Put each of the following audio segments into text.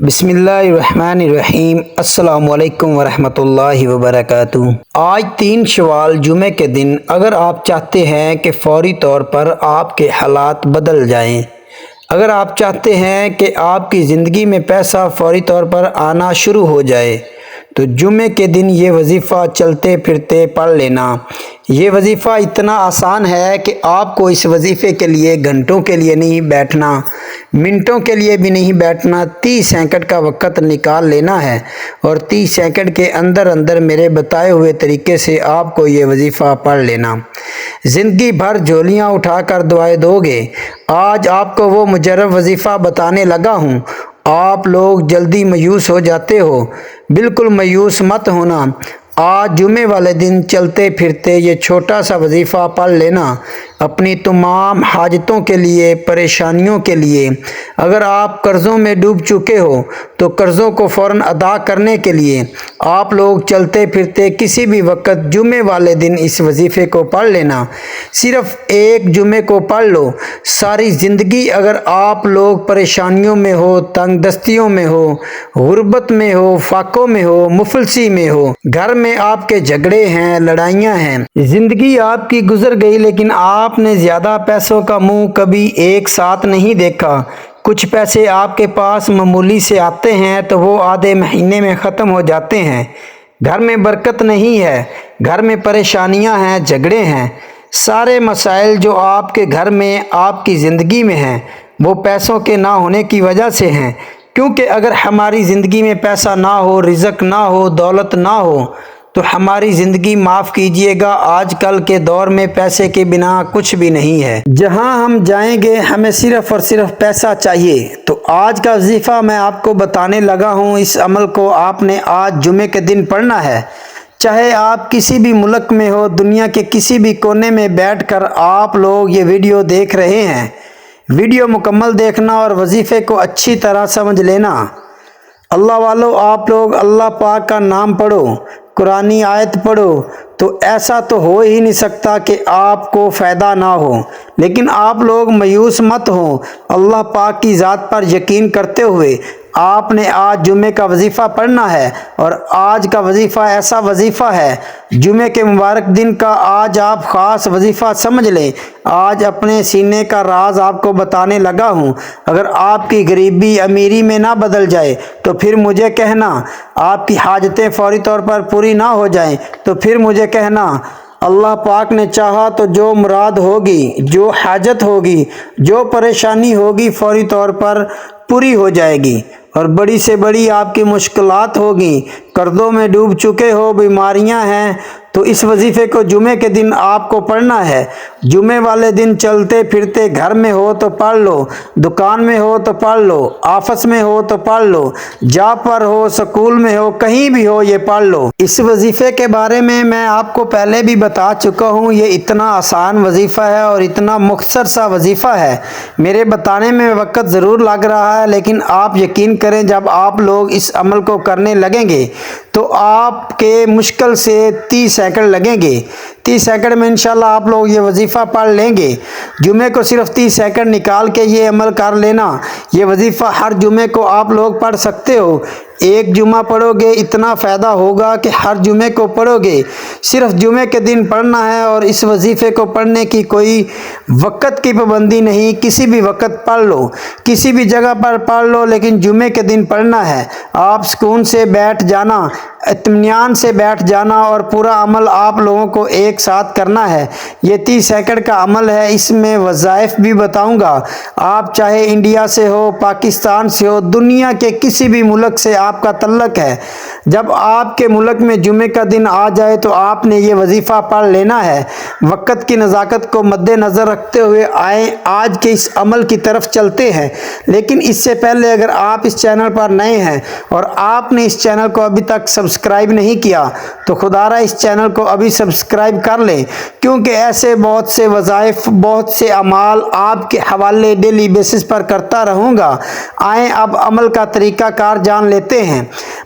بسم اللہ الرحمن الرحیم۔ السلام علیکم ورحمۃ اللہ وبرکاتہ۔ آج 3 شوال جمعے کے دن اگر آپ چاہتے ہیں کہ فوری طور پر آپ کے حالات بدل جائیں، اگر آپ چاہتے ہیں کہ آپ کی زندگی میں پیسہ فوری طور پر آنا شروع ہو جائے تو جمعے کے دن یہ وظیفہ چلتے پھرتے پڑھ لینا۔ یہ وظیفہ اتنا آسان ہے کہ آپ کو اس وظیفے کے لیے گھنٹوں کے لیے نہیں بیٹھنا، منٹوں کے لیے بھی نہیں بیٹھنا، 30 سیکنڈ کا وقت نکال لینا ہے اور 30 سیکنڈ کے اندر اندر میرے بتائے ہوئے طریقے سے آپ کو یہ وظیفہ پڑھ لینا۔ زندگی بھر جھولیاں اٹھا کر دعائیں دو گے۔ آج آپ کو وہ مجرب وظیفہ بتانے لگا ہوں۔ آپ لوگ جلدی مایوس ہو جاتے ہو، بالکل مایوس مت ہونا۔ آج جمعے والے دن چلتے پھرتے یہ چھوٹا سا وظیفہ پڑھ لینا اپنی تمام حاجتوں کے لیے، پریشانیوں کے لیے۔ اگر آپ قرضوں میں ڈوب چکے ہو تو قرضوں کو فوراً ادا کرنے کے لیے آپ لوگ چلتے پھرتے کسی بھی وقت جمعے والے دن اس وظیفے کو پڑھ لینا۔ صرف ایک جمعے کو پڑھ لو، ساری زندگی اگر آپ لوگ پریشانیوں میں ہو، تنگ دستیوں میں ہو، غربت میں ہو، فاقوں میں ہو، مفلسی میں ہو، گھر میں آپ کے جھگڑے ہیں، لڑائیاں ہیں، زندگی آپ کی گزر گئی لیکن آپ نے زیادہ پیسوں کا منہ کبھی ایک ساتھ نہیں دیکھا۔ کچھ پیسے آپ کے پاس معمولی سے آتے ہیں تو وہ آدھے مہینے میں ختم ہو جاتے ہیں۔ گھر میں برکت نہیں ہے، گھر میں پریشانیاں ہیں، جھگڑے ہیں۔ سارے مسائل جو آپ کے گھر میں، آپ کی زندگی میں ہیں، وہ پیسوں کے نہ ہونے کی وجہ سے ہیں۔ کیونکہ اگر ہماری زندگی میں پیسہ نہ ہو، رزق نہ ہو، دولت نہ ہو تو ہماری زندگی، معاف کیجئے گا، آج کل کے دور میں پیسے کے بنا کچھ بھی نہیں ہے۔ جہاں ہم جائیں گے ہمیں صرف اور صرف پیسہ چاہیے۔ تو آج کا وظیفہ میں آپ کو بتانے لگا ہوں، اس عمل کو آپ نے آج جمعے کے دن پڑھنا ہے۔ چاہے آپ کسی بھی ملک میں ہو، دنیا کے کسی بھی کونے میں بیٹھ کر آپ لوگ یہ ویڈیو دیکھ رہے ہیں، ویڈیو مکمل دیکھنا اور وظیفے کو اچھی طرح سمجھ لینا۔ اللہ والو، آپ لوگ اللہ پاک کا نام پڑھو، قرآنی آیت پڑھو، تو ایسا تو ہو ہی نہیں سکتا کہ آپ کو فائدہ نہ ہو۔ لیکن آپ لوگ مایوس مت ہوں، اللہ پاک کی ذات پر یقین کرتے ہوئے آپ نے آج جمعے کا وظیفہ پڑھنا ہے۔ اور آج کا وظیفہ ایسا وظیفہ ہے، جمعے کے مبارک دن کا آج آپ خاص وظیفہ سمجھ لیں۔ آج اپنے سینے کا راز آپ کو بتانے لگا ہوں۔ اگر آپ کی غریبی امیری میں نہ بدل جائے تو پھر مجھے کہنا، آپ کی حاجتیں فوری طور پر پوری نہ ہو جائیں تو پھر مجھے کہنا۔ اللہ پاک نے چاہا تو جو مراد ہوگی، جو حاجت ہوگی، جو پریشانی ہوگی فوری طور پر پوری ہو جائے گی۔ اور بڑی سے بڑی آپ کی مشکلات ہوگی، قرضوں میں ڈوب چکے ہو، بیماریاں ہیں، تو اس وظیفے کو جمعے کے دن آپ کو پڑھنا ہے۔ جمعے والے دن چلتے پھرتے گھر میں ہو تو پڑھ لو، دکان میں ہو تو پڑھ لو، آفس میں ہو تو پڑھ لو، جاب پر ہو، سکول میں ہو، کہیں بھی ہو، یہ پڑھ لو۔ اس وظیفے کے بارے میں آپ کو پہلے بھی بتا چکا ہوں، یہ اتنا آسان وظیفہ ہے اور اتنا مختصر سا وظیفہ ہے۔ میرے بتانے میں وقت ضرور لگ رہا ہے لیکن آپ یقین کریں، جب آپ لوگ اس عمل کو کرنے لگیں گے تو آپ کے مشکل سے 30 سیکنڈ لگیں گے۔ 30 سیکنڈ میں انشاءاللہ آپ لوگ یہ وظیفہ پڑھ لیں گے۔ جمعے کو صرف 30 سیکنڈ نکال کے یہ عمل کر لینا۔ یہ وظیفہ ہر جمعے کو آپ لوگ پڑھ سکتے ہو۔ ایک جمعہ پڑھو گے اتنا فائدہ ہوگا کہ ہر جمعے کو پڑھو گے۔ صرف جمعے کے دن پڑھنا ہے اور اس وظیفے کو پڑھنے کی کوئی وقت کی پابندی نہیں، کسی بھی وقت پڑھ لو، کسی بھی جگہ پر پڑھ لو، لیکن جمعے کے دن پڑھنا ہے۔ آپ سکون سے بیٹھ جانا، اطمینان سے بیٹھ جانا اور پورا عمل آپ لوگوں کو ایک ساتھ کرنا ہے۔ یہ 30 سیکنڈ کا عمل ہے، اس میں وظائف بھی بتاؤں گا۔ آپ چاہے انڈیا سے ہو، پاکستان سے ہو، دنیا کے کسی بھی ملک سے آپ کا تعلق ہے، جب آپ کے ملک میں جمعے کا دن آ جائے تو آپ نے یہ وظیفہ پڑھ لینا ہے۔ وقت کی نزاکت کو مد نظر رکھتے ہوئے آئیں آج کے اس عمل کی طرف چلتے ہیں۔ لیکن اس سے پہلے اگر آپ اس چینل پر نئے ہیں اور آپ نے اس چینل کو ابھی تک سبسکرائب نہیں کیا تو خدا را اس چینل کو ابھی سبسکرائب کر لیں، کیونکہ ایسے بہت سے وظائف، بہت سے اعمال آپ کے حوالے ڈیلی بیسس پر کرتا رہوں گا۔ آئیں اب عمل کا طریقہ کار جان لیتے ہیں۔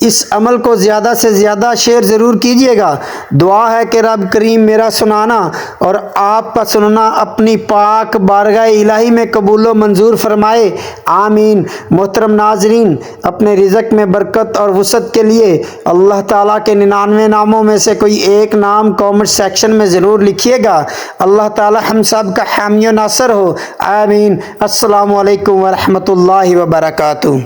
اس عمل کو زیادہ سے زیادہ شیئر ضرور کیجیے گا۔ دعا ہے کہ رب کریم میرا سنانا اور آپ کا سننا اپنی پاک بارگاہ الہی میں قبول و منظور فرمائے، آمین۔ محترم ناظرین، اپنے رزق میں برکت اور وسعت کے لیے اللہ تعالیٰ کے 99 ناموں میں سے کوئی ایک نام کامنٹ سیکشن میں ضرور لکھیے گا۔ اللہ تعالیٰ ہم سب کا حامی و ناصر ہو، آمین۔ السلام علیکم ورحمۃ اللہ وبرکاتہ۔